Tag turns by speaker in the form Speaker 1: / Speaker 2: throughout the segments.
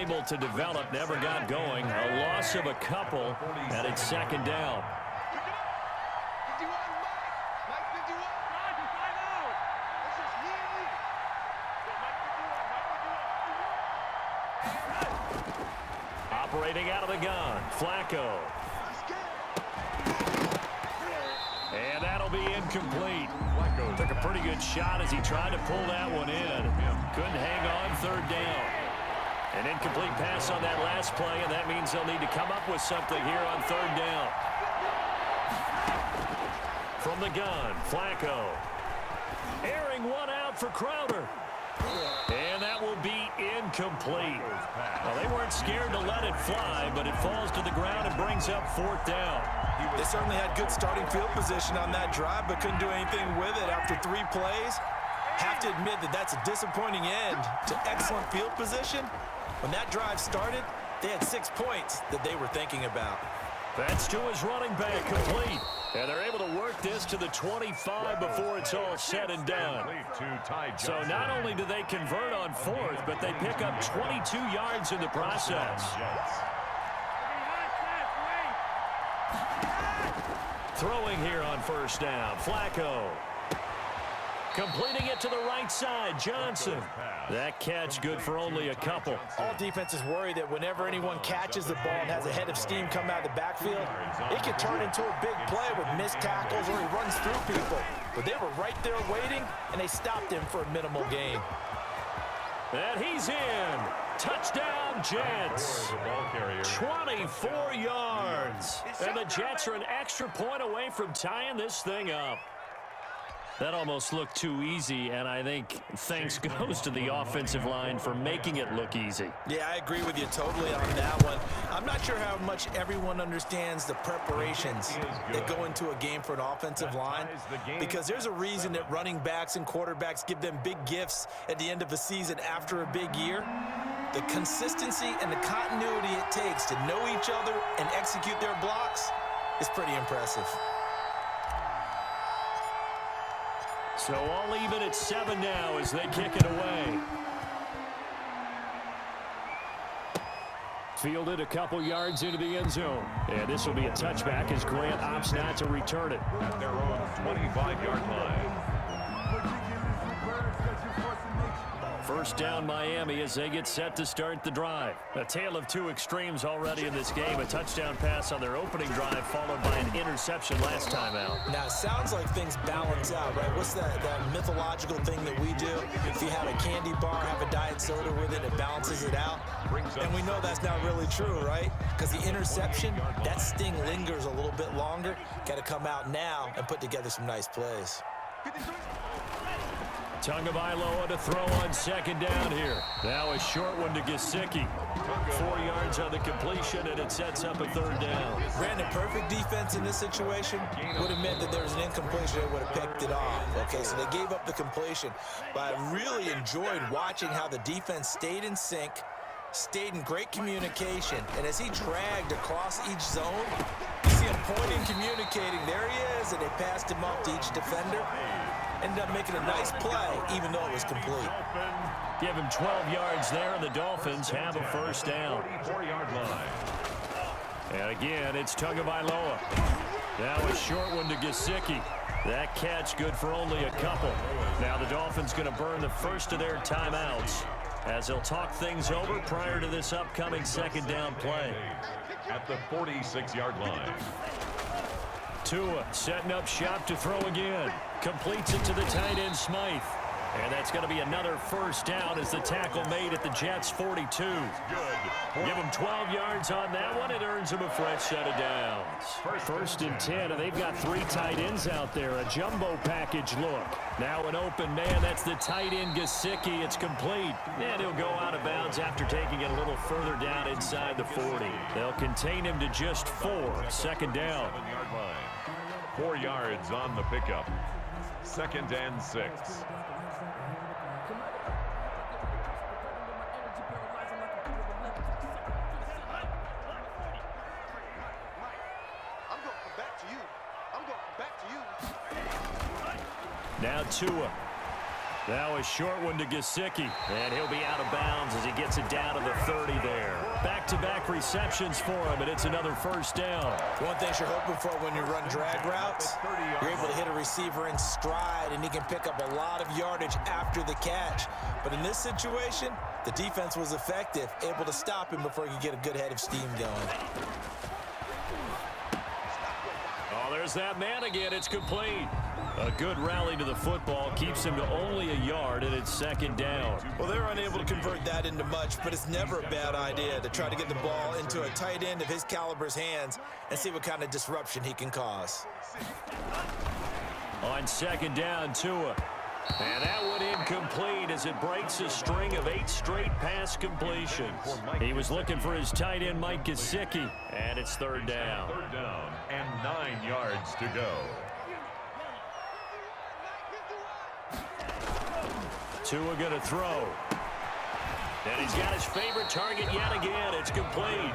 Speaker 1: unable to develop, never got going. A loss of a couple, and it's second down. Operating out of the gun, Flacco. And that'll be incomplete. Took a pretty good shot as he tried to pull that one in. Couldn't hang on, third down. An incomplete pass on that last play, and that means they'll need to come up with something here on third down. From the gun, Flacco. Airing one out for Crowder. And that will be incomplete. Well, they weren't scared to let it fly, but it falls to the ground and brings up fourth down.
Speaker 2: They certainly had good starting field position on that drive, but couldn't do anything with it after 3 plays. Have to admit that that's a disappointing end to excellent field position. When that drive started, they had 6 points that they were thinking about.
Speaker 1: That's to his running back, complete. And they're able to work this to the 25 before it's all said and done. So not only do they convert on fourth, but they pick up 22 yards in the process. Throwing here on first down, Flacco. Completing it to the right side, Johnson. That catch good for only a couple.
Speaker 2: All defenses worry that whenever anyone catches the ball and has a head of steam come out of the backfield, it can turn into a big play with missed tackles or he runs through people. But they were right there waiting, and they stopped him for a minimal gain.
Speaker 1: And he's in. Touchdown, Jets. 24 yards. And the Jets are an extra point away from tying this thing up. That almost looked too easy, and I think thanks goes to the offensive line for making it look easy.
Speaker 2: Yeah, I agree with you totally on that one. I'm not sure how much everyone understands the preparations that go into a game for an offensive line, because there's a reason that running backs and quarterbacks give them big gifts at the end of a season after a big year. The consistency and the continuity it takes to know each other and execute their blocks is pretty impressive.
Speaker 1: So all even at 7 now as they kick it away. Fielded a couple yards into the end zone. And this will be a touchback as Grant opts not to return it.
Speaker 3: At their own 25-yard line.
Speaker 1: First down Miami as they get set to start the drive. A tale of two extremes already in this game. A touchdown pass on their opening drive followed by an interception last time out.
Speaker 2: Now, it sounds like things balance out, right? What's that mythological thing that we do? If you have a candy bar, have a diet soda with it, it balances it out. And we know that's not really true, right? Because the interception, that sting lingers a little bit longer. Got to come out now and put together some nice plays.
Speaker 1: Tagovailoa to throw on second down here. Now a short one to Gesicki. 4 yards on the completion, and it sets up a third down.
Speaker 2: Granted, perfect defense in this situation would have meant that there was an incompletion. They would have picked it off. Okay, so they gave up the completion. But I really enjoyed watching how the defense stayed in sync, stayed in great communication, and as he dragged across each zone, you see him pointing, communicating. There he is, and they passed him up to each defender. Ended up making a nice play, even though it was complete.
Speaker 1: Give him 12 yards there, and the Dolphins have a first down.
Speaker 3: 4-yard line.
Speaker 1: And again, it's Tagovailoa. Now a short one to Gesicki. That catch good for only a couple. Now the Dolphins going to burn the first of their timeouts as they'll talk things over prior to this upcoming second down play.
Speaker 3: At the 46-yard line.
Speaker 1: Tua setting up shop to throw again. Completes it to the tight end, Smythe. And that's going to be another first down as the tackle made at the Jets' 42. Give them 12 yards on that one. It earns them a fresh set of downs. First and 10, and they've got 3 tight ends out there. A jumbo package look. Now an open man. That's the tight end, Gesicki. It's complete. And he'll go out of bounds after taking it a little further down inside the 40. They'll contain him to just 4. Second down.
Speaker 3: 7-yard line. 4 yards on the pickup. Second and 6.
Speaker 1: Now Tua. Now a short one to Gesicki. And he'll be out of bounds as he gets it down to the 30 there. receptions for him, and it's another first down.
Speaker 2: One thing you're hoping for when you run drag routes, you're able to hit a receiver in stride, and he can pick up a lot of yardage after the catch. But in this situation, the defense was effective, able to stop him before he could get a good head of steam going.
Speaker 1: Oh, there's that man again. It's complete. A good rally to the football keeps him to only a yard, and it's second down.
Speaker 2: Well, they're unable to convert that into much, but it's never a bad idea to try to get the ball into a tight end of his caliber's hands and see what kind of disruption he can cause.
Speaker 1: On second down, Tua. And that one incomplete as it breaks a string of 8 straight pass completions. He was looking for his tight end, Mike Gesicki, and it's third down.
Speaker 3: Third down and 9 yards to go.
Speaker 1: Tua going to throw. And he's got his favorite target yet again. It's complete.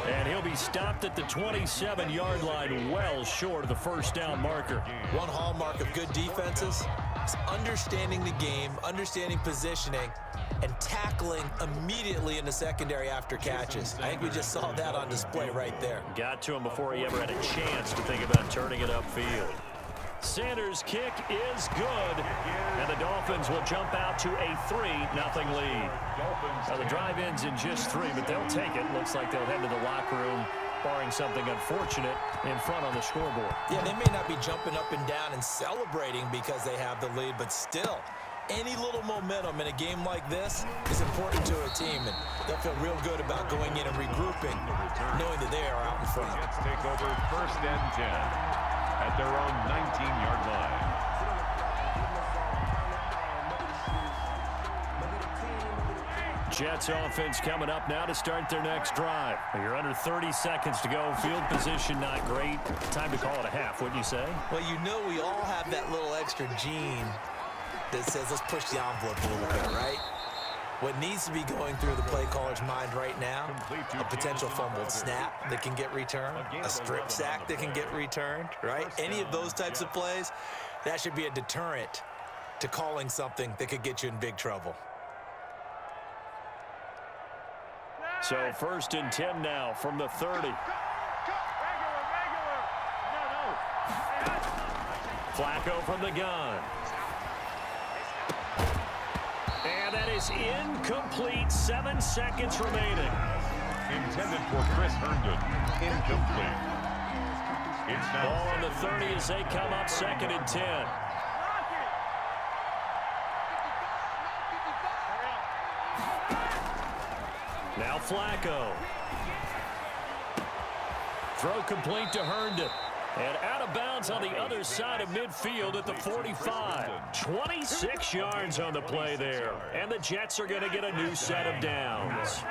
Speaker 1: And he'll be stopped at the 27-yard line, well short of the first down marker.
Speaker 2: One hallmark of good defenses is understanding the game, understanding positioning, and tackling immediately in the secondary after catches. I think we just saw that on display right there.
Speaker 1: Got to him before he ever had a chance to think about turning it upfield. Sanders' kick is good, and the Dolphins will jump out to a 3-0 lead. Now, the drive ends in just 3, but they'll take it. Looks like they'll head to the locker room, barring something unfortunate, in front on the scoreboard.
Speaker 2: Yeah, they may not be jumping up and down and celebrating because they have the lead, but still, any little momentum in a game like this is important to a team, and they'll feel real good about going in and regrouping, knowing that they are out in front.
Speaker 3: Jets take over first and 10. At their own 19-yard line.
Speaker 1: Jets offense coming up now to start their next drive. You're under 30 seconds to go. Field position not great. Time to call it a half, wouldn't you say?
Speaker 2: Well, you know we all have that little extra gene that says let's push the envelope a little bit, right? What needs to be going through the play caller's mind right now, a potential fumbled snap that can get returned, a strip sack that can get returned, right? Any of those types of plays, that should be a deterrent to calling something that could get you in big trouble.
Speaker 1: So first and 10 now from the 30. Flacco from the gun. And that is incomplete. 7 seconds remaining.
Speaker 3: Intended for Chris Herndon. Incomplete. It's now
Speaker 1: ball on the 30 as they come up second and 10. Now Flacco. Throw complete to Herndon. And out of bounds on the other side of midfield at the 45. 26 yards on the play there. And the Jets are going to get a new set of downs.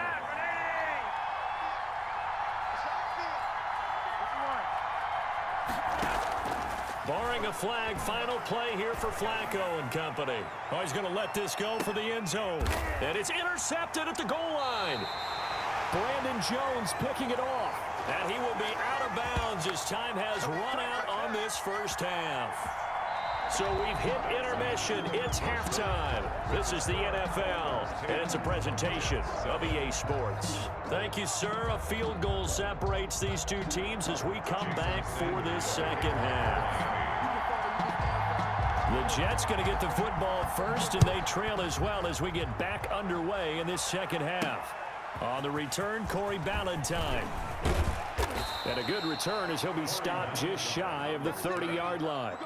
Speaker 1: Barring a flag, final play here for Flacco and company. Oh, he's going to let this go for the end zone. And it's intercepted at the goal line. Brandon Jones picking it off. And he will be out of bounds as time has run out on this first half. So we've hit intermission. It's halftime. This is the NFL, and it's a presentation of EA Sports. Thank you, sir. A field goal separates these two teams as we come back for this second half. The Jets going to get the football first, and they trail as well as we get back underway in this second half. On the return, Corey Ballantyne. And a good return as he'll be stopped just shy of the 30-yard line.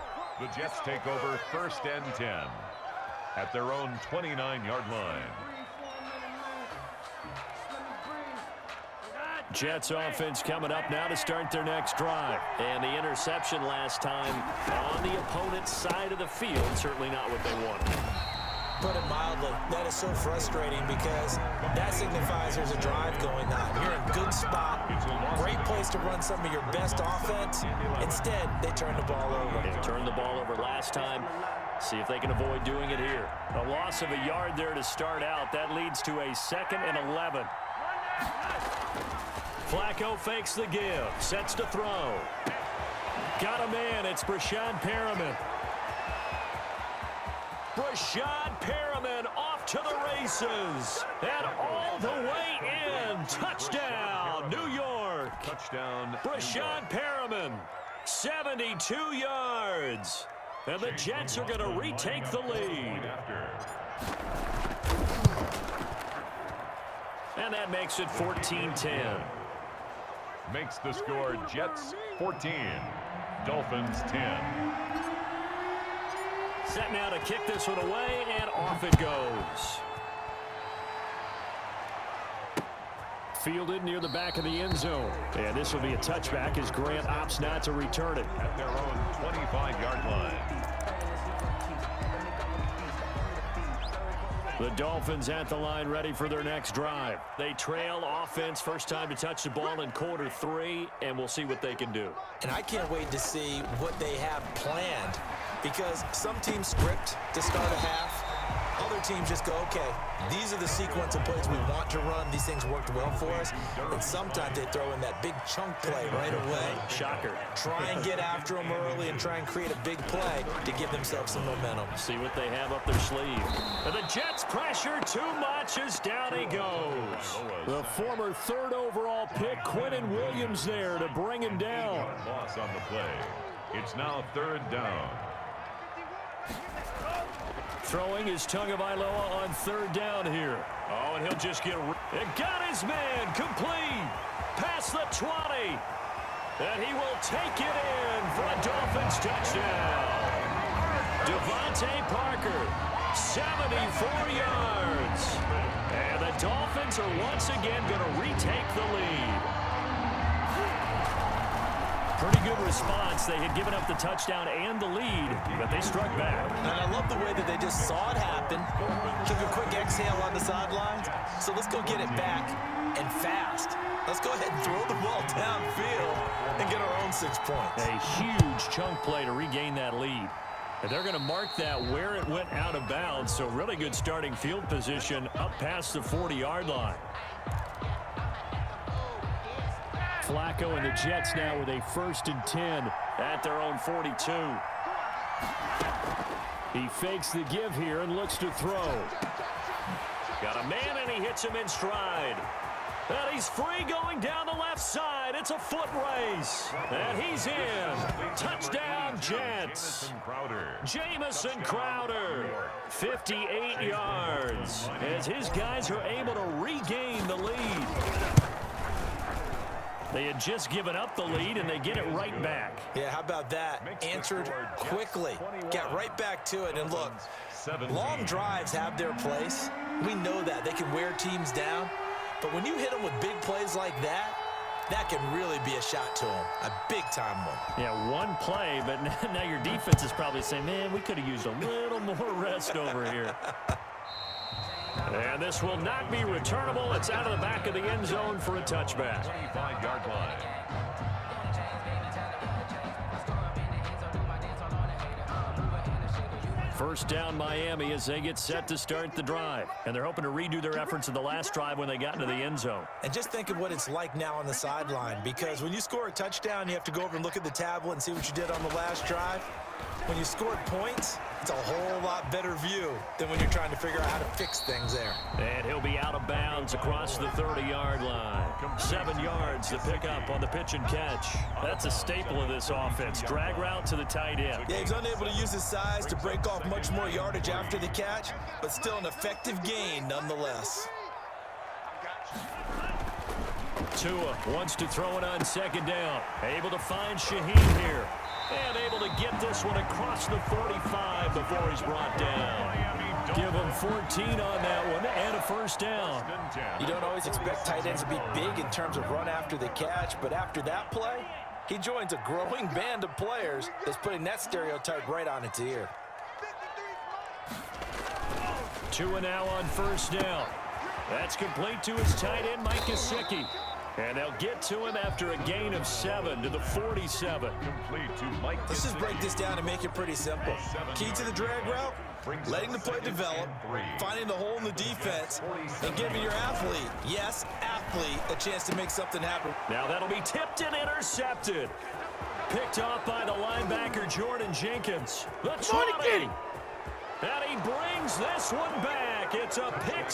Speaker 3: The Jets take over first and 10 at their own 29-yard line.
Speaker 1: Jets offense coming up now to start their next drive. And the interception last time on the opponent's side of the field, certainly not what they wanted.
Speaker 2: Put it mildly, that is so frustrating because that signifies there's a drive going on. You're in a good spot, great place to run some of your best offense. Instead, they turn the ball over.
Speaker 1: They turned the ball over last time. See if they can avoid doing it here. A loss of a yard there to start out. That leads to a 2nd and 11. Flacco fakes the give, sets to throw. Got a man, it's Brashad Perriman. Brashad Perriman off to the races. And all the way in. Touchdown. touchdown, New York.
Speaker 3: Touchdown,
Speaker 1: Brashad Perriman, 72 yards. And the Jets are going to retake the lead. And that makes it 14-10.
Speaker 3: Makes the score Jets 14, Dolphins 10.
Speaker 1: Set now to kick this one away, and off it goes. Fielded near the back of the end zone. And this will be a touchback as Grant opts not to return it.
Speaker 3: At their own 25-yard line.
Speaker 1: The Dolphins at the line ready for their next drive. They trail offense, first time to touch the ball in quarter 3, and we'll see what they can do.
Speaker 2: And I can't wait to see what they have planned, because some teams script to start a half. Other teams just go, okay, these are the sequence of plays we want to run. These things worked well for us. And sometimes they throw in that big chunk play right away.
Speaker 1: Shocker.
Speaker 2: Try and get after them early and try and create a big play to give themselves some momentum.
Speaker 1: See what they have up their sleeve. And the Jets pressure too much as down he goes. The former 3rd overall pick, Quentin Williams, there to bring him down.
Speaker 3: Loss on the play. It's now 3rd down.
Speaker 1: Throwing is Tagovailoa on 3rd down here. Oh, and he'll just get it. Got his man complete. Past the 20. And he will take it in for a Dolphins touchdown. Devontae Parker, 74 yards. And the Dolphins are once again going to retake the lead. Pretty good response. They had given up the touchdown and the lead, but they struck back.
Speaker 2: And I love the way that they just saw it happen, took a quick exhale on the sidelines. So let's go get it back and fast. Let's go ahead and throw the ball downfield and get our own 6 points.
Speaker 1: A huge chunk play to regain that lead. And they're going to mark that where it went out of bounds. So really good starting field position up past the 40-yard line. Flacco and the Jets now with a 1st and 10 at their own 42. He fakes the give here and looks to throw. Got a man and he hits him in stride. And he's free going down the left side. It's a foot race. And he's in. Touchdown, Jets. Jamison Crowder, 58 yards. As his guys are able to regain the lead. They had just given up the lead, and they get it right back.
Speaker 2: Yeah, how about that? Answered quickly. Got right back to it. And look, long drives have their place. We know that. They can wear teams down. But when you hit them with big plays like that, that can really be a shot to them. A big-time one.
Speaker 1: Yeah, one play, but now your defense is probably saying, man, we could have used a little more rest over here. And this will not be returnable. It's out of the back of the end zone for a touchback.
Speaker 3: 25-yard line.
Speaker 1: First down Miami as they get set to start the drive. And they're hoping to redo their efforts in the last drive when they got into the end zone.
Speaker 2: And just think of what it's like now on the sideline, because when you score a touchdown, you have to go over and look at the tablet and see what you did on the last drive. When you scored points, it's a whole lot better view than when you're trying to figure out how to fix things there.
Speaker 1: And he'll be out of bounds across the 30-yard line. 7 yards to pick up on the pitch and catch. That's a staple of this offense. Drag route to the tight end.
Speaker 2: Yeah, he's unable to use his size to break off much more yardage after the catch, but still an effective gain nonetheless.
Speaker 1: Tua wants to throw it on 2nd down. Able to find Shaheed here. And able to get this one across the 45 before he's brought down. Give him 14 on that one and a 1st down.
Speaker 2: You don't always expect tight ends to be big in terms of run after the catch, but after that play, he joins a growing band of players that's putting that stereotype right on its ear.
Speaker 1: Tua now on 1st down. That's complete to his tight end, Mike Gesicki. And they'll get to him after a gain of 7 to the 47.
Speaker 3: Complete to Mike.
Speaker 2: Let's just break this down and make it pretty simple. Key to the drag route, letting the play develop, finding the hole in the defense, and giving your athlete, yes, athlete, a chance to make something happen.
Speaker 1: Now that'll be tipped and intercepted. Picked off by the linebacker, Jordan Jenkins. The 20. And he brings this one back. It's a pick.